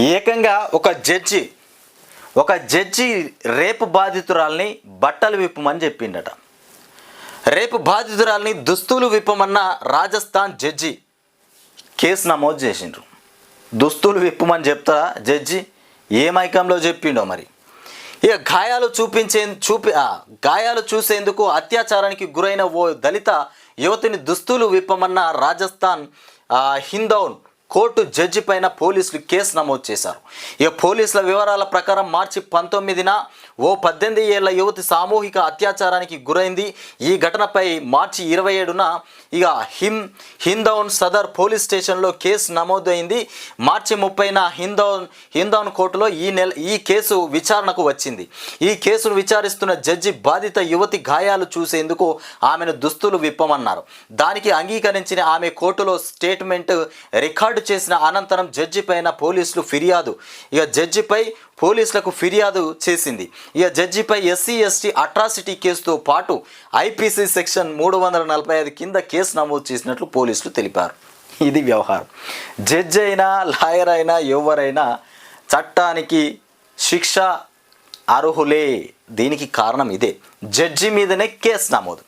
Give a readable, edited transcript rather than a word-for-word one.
ఏకంగా ఒక జడ్జి రేపు బాధితురాల్ని బట్టలు విప్పమని చెప్పిండట. రేపు బాధితురాల్ని దుస్తులు విప్పమన్న రాజస్థాన్ జడ్జి కేసు నమోదు చేసిండ్రు. దుస్తులు విప్పమని చెప్తారా జడ్జి? ఏ మైకంలో చెప్పిండో మరి. ఇక గాయాలు చూసేందుకు అత్యాచారానికి గురైన ఓ దళిత యువతిని దుస్తులు విప్పమన్న రాజస్థాన్ హిందౌన్ కోర్టు జడ్జి పైన పోలీసులు కేసు నమోదు చేశారు. ఇక పోలీసుల వివరాల ప్రకారం మార్చి 19న ఓ 18 ఏళ్ల యువతి సామూహిక అత్యాచారానికి గురైంది. ఈ ఘటనపై మార్చి 27న ఇక హిందౌన్ సదర్ పోలీస్ స్టేషన్లో కేసు నమోదైంది. మార్చి 30న హిందౌన్ కోర్టులో ఈ కేసు విచారణకు వచ్చింది. ఈ కేసును విచారిస్తున్న జడ్జి బాధిత యువతి గాయాలు చూసేందుకు ఆమెను దుస్తులు విప్పమన్నారు. దానికి అంగీకరించిన ఆమె కోర్టులో స్టేట్మెంట్ రికార్డు చేసిన అనంతరం పోలీసులకు ఫిర్యాదు చేసింది. ఇక జడ్జిపై ఎస్సీ ఎస్టీ అట్రాసిటీ కేసుతో పాటు ఐపీసీ సెక్షన్ 345 కింద కేసు నమోదు చేసినట్లు పోలీసులు తెలిపారు. ఇది వ్యవహారం. జడ్జి అయినా లాయర్ అయినా ఎవరైనా చట్టానికి శిక్ష అర్హులే. దీనికి కారణం ఇదే. జడ్జి మీదనే కేసు నమోదు.